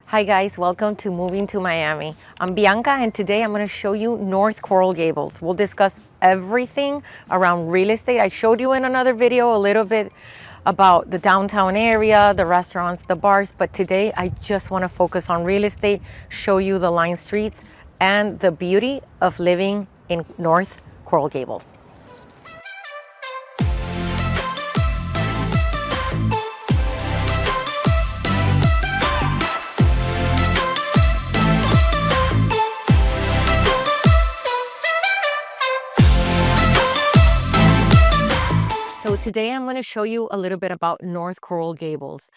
Hi guys, welcome to Moving to Miami. I'm Bianca and today I'm going to show you North Coral Gables. We'll discuss everything around real estate. I showed you in another video a little bit about the downtown area, the restaurants, the bars, but today I just want to focus on real estate, show you the line streets and the beauty of living in North Coral Gables. So today I'm going to show you a little bit about North Coral Gables.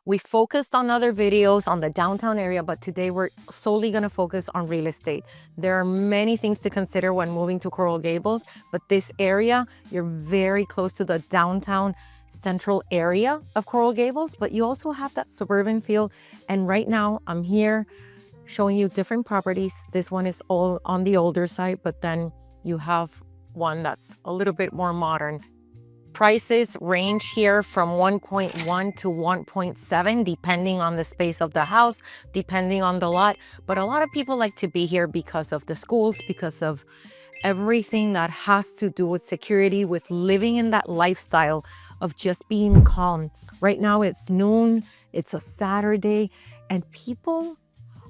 We focused on other videos on the downtown area, but today we're solely going to focus on real estate. There are many things to consider when moving to Coral Gables, but this area, you're very close to the downtown central area of Coral Gables, but you also have that suburban feel. And right now I'm here showing you different properties. This one is all on the older side, but then you have one that's a little bit more modern. Prices range here from 1.1 to 1.7, depending on the space of the house, depending on the lot. But a lot of people like to be here because of the schools, because of everything that has to do with security, with living in that lifestyle of just being calm. Right now it's noon, it's a Saturday, and people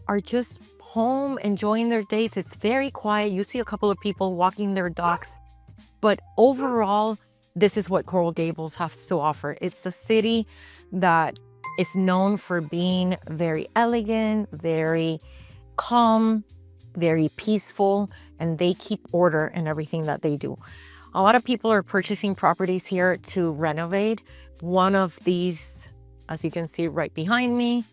are just home enjoying their days. It's very quiet. You see a couple of people walking their dogs, but overall, this is what Coral Gables has to offer. It's a city that is known for being very elegant, very calm, very peaceful, and they keep order in everything that they do. A lot of people are purchasing properties here to renovate. One of these, as you can see right behind me,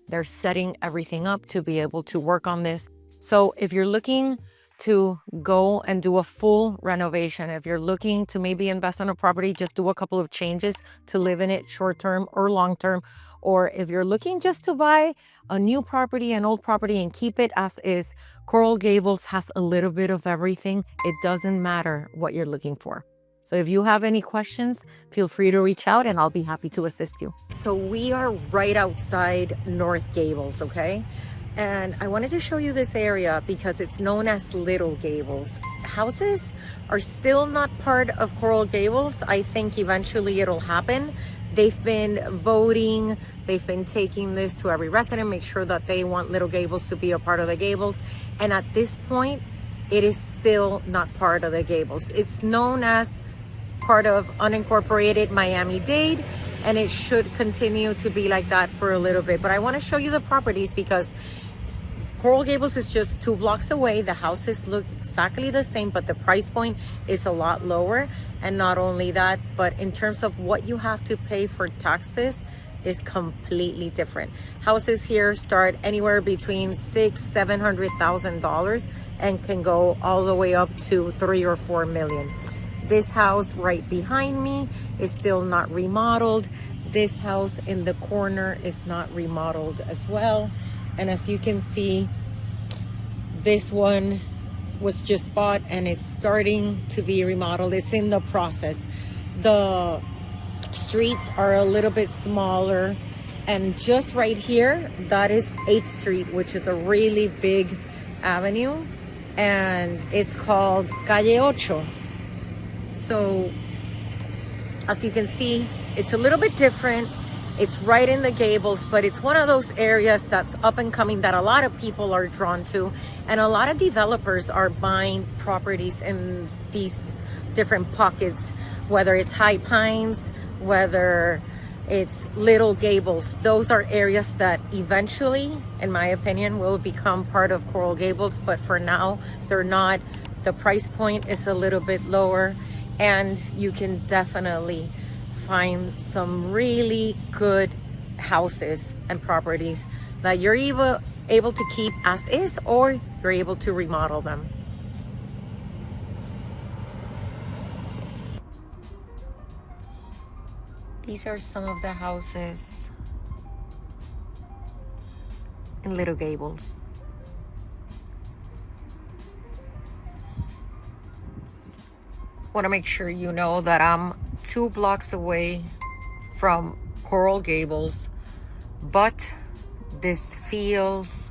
they're setting everything up to be able to work on this. So if you're looking to go and do a full renovation, if you're looking to maybe invest on a property, just do a couple of changes to live in it short-term or long-term, or if you're looking just to buy a new property, an old property, and keep it as is, Coral Gables has a little bit of everything. It doesn't matter what you're looking for. So if you have any questions, feel free to reach out and I'll be happy to assist you. So we are right outside North Gables, okay? And I wanted to show you this area because it's known as Little Gables. Houses are still not part of Coral Gables. I think eventually it'll happen. They've been voting, they've been taking this to every resident, make sure that they want Little Gables to be a part of the Gables. And at this point, it is still not part of the Gables. It's known as part of unincorporated Miami-Dade, and it should continue to be like that for a little bit. But I want to show you the properties because Coral Gables is just 2 blocks away. The houses look exactly the same, but the price point is a lot lower. And not only that, but in terms of what you have to pay for taxes is completely different. Houses here start anywhere between $600,000-$700,000 and can go all the way up to 3 or 4 million. This house right behind me is still not remodeled. This house in the corner is not remodeled as well. And as you can see, this one was just bought and is starting to be remodeled. It's in the process. The streets are a little bit smaller. And just right here, that is 8th Street, which is a really big avenue. And it's called Calle Ocho. So as you can see, it's a little bit different. It's right in the Gables, but it's one of those areas that's up and coming that a lot of people are drawn to. And a lot of developers are buying properties in these different pockets, whether it's High Pines, whether it's Little Gables. Those are areas that eventually, in my opinion, will become part of Coral Gables. But for now, they're not. The price point is a little bit lower, and you can definitely find some really good houses and properties that you're either able to keep as is or you're able to remodel them. These are some of the houses in Little Gables. Want to make sure you know that I'm 2 blocks away from Coral Gables, but This feels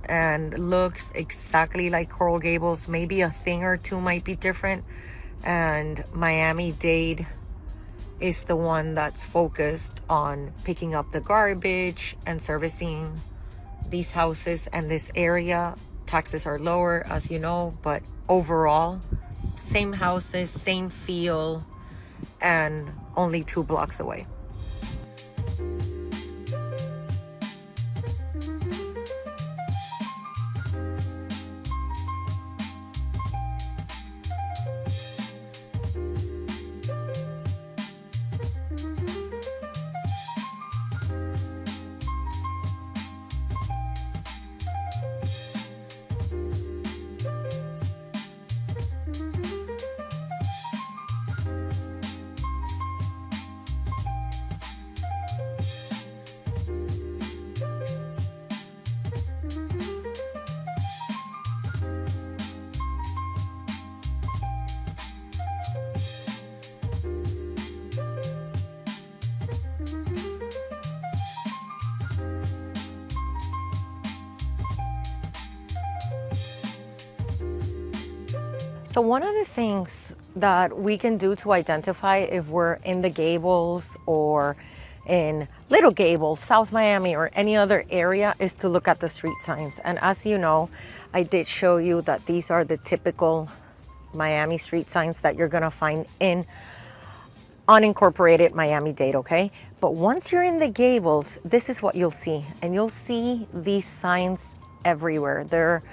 and looks exactly like Coral Gables. Maybe a thing or two might be different. And Miami-Dade is the one that's focused on picking up the garbage and servicing these houses and this area. Taxes are lower, as you know, but overall, same houses, same feel, and only 2 blocks away. So one of the things that we can do to identify if we're in the Gables or in Little Gables, South Miami, or any other area is to look at the street signs. And as you know, I did show you that these are the typical Miami street signs that you're gonna find in unincorporated Miami-Dade, okay? But once you're in the Gables, this is what you'll see. And you'll see these signs everywhere. They're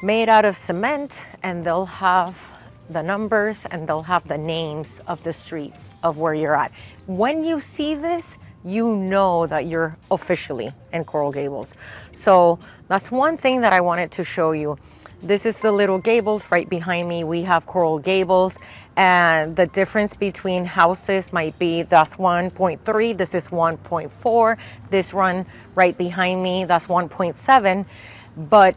made out of cement, and they'll have the numbers and they'll have the names of the streets of where you're at. When you see this, you know that you're officially in Coral Gables. So that's one thing that I wanted to show you. This is the Little Gables. Right behind me we have Coral Gables, and the difference between houses might be that's 1.3, this is 1.4, this one right behind me, that's 1.7. But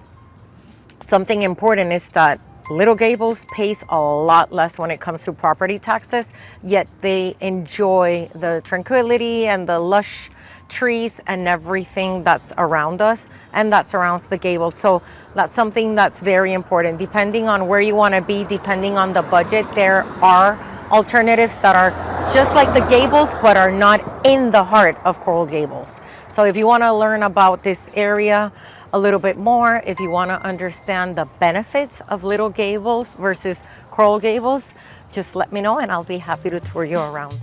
something important is that Little Gables pays a lot less when it comes to property taxes, yet they enjoy the tranquility and the lush trees and everything that's around us and that surrounds the Gables. So that's something that's very important. Depending on where you want to be, depending on the budget, there are alternatives that are just like the Gables but are not in the heart of Coral Gables. So if you want to learn about this area a little bit more, if you want to understand the benefits of Little Gables versus Coral Gables, just let me know and I'll be happy to tour you around.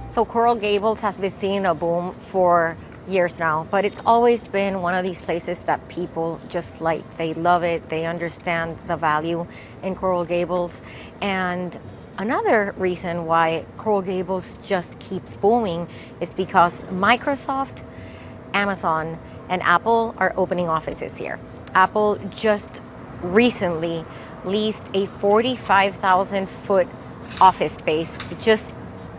So Coral Gables has been seeing a boom for years now, but it's always been one of these places that people just like. They love it. They understand the value in Coral Gables. And another reason why Coral Gables just keeps booming is because Microsoft, Amazon, and Apple are opening offices here. Apple just recently leased a 45,000 foot office space just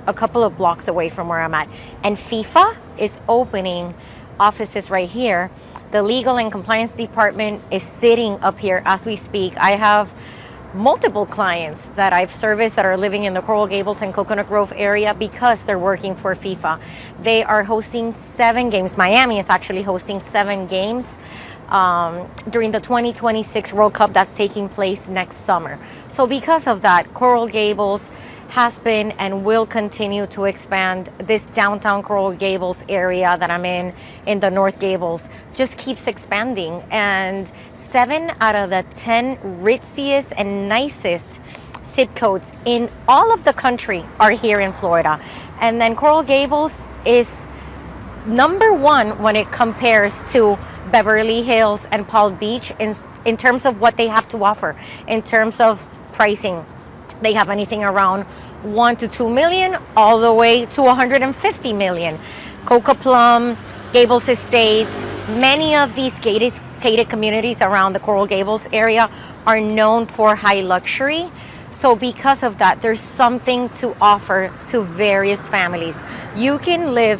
a couple of blocks away from where I'm at. And FIFA is opening offices right here. The legal and compliance department is sitting up here as we speak. I have multiple clients that I've serviced that are living in the Coral Gables and Coconut Grove area because they're working for FIFA. They are hosting 7 games. Miami is actually hosting 7 games during the 2026 World Cup that's taking place next summer. So because of that, Coral Gables has been and will continue to expand. This downtown Coral Gables area that I'm in the North Gables, just keeps expanding. And 7 out of the 10 ritziest and nicest zip codes in all of the country are here in Florida. And then Coral Gables is number 1 when it compares to Beverly Hills and Palm Beach in terms of what they have to offer, in terms of pricing. They have anything around 1 to 2 million all the way to 150 million. Coca Plum, Gables Estates, many of these gated communities around the Coral Gables area are known for high luxury. So because of that, there's something to offer to various families. You can live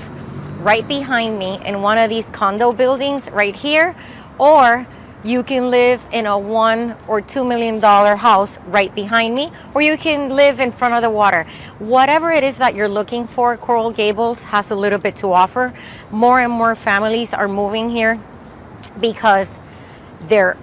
right behind me in one of these condo buildings right here, or You can live in a $1 or $2 million house right behind me, or you can live in front of the water. Whatever it is that you're looking for, Coral Gables has a little bit to offer. More and more families are moving here because their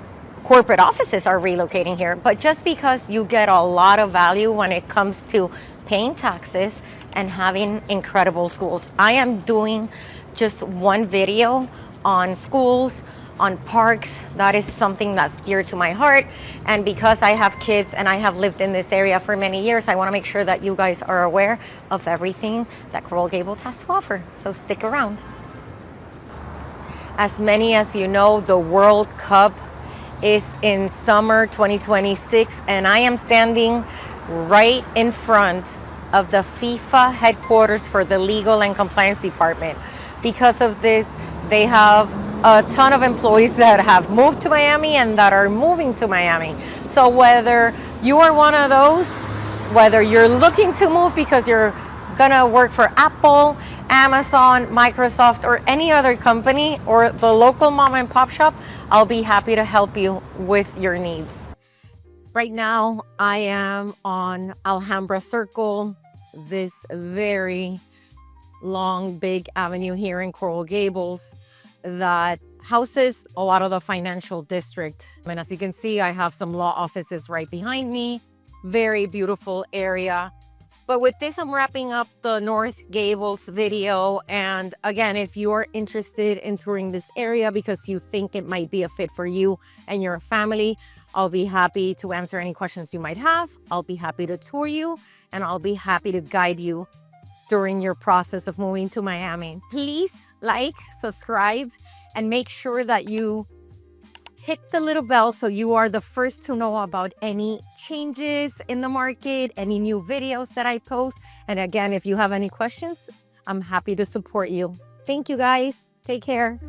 corporate offices are relocating here. But just because you get a lot of value when it comes to paying taxes and having incredible schools. I am doing just one video on schools, on parks. That is something that's dear to my heart. And because I have kids and I have lived in this area for many years, I want to make sure that you guys are aware of everything that Coral Gables has to offer. So stick around. As many as you know, the World Cup is in summer 2026, and I am standing right in front of the FIFA headquarters for the legal and compliance department. Because of this, they have a ton of employees that have moved to Miami and that are moving to Miami. So whether you are one of those, whether you're looking to move because you're gonna work for Apple, Amazon, Microsoft, or any other company, or the local mom and pop shop, I'll be happy to help you with your needs. Right now, I am on Alhambra Circle, this very long, big avenue here in Coral Gables that houses a lot of the financial district. And as you can see, I have some law offices right behind me. Very beautiful area. But with this, I'm wrapping up the North Gables video. And again, if you're interested in touring this area because you think it might be a fit for you and your family, I'll be happy to answer any questions you might have. I'll be happy to tour you, and I'll be happy to guide you during your process of moving to Miami. Please like, subscribe, and make sure that you hit the little bell so you are the first to know about any changes in the market, any new videos that I post. And again, if you have any questions, I'm happy to support you. Thank you guys. Take care.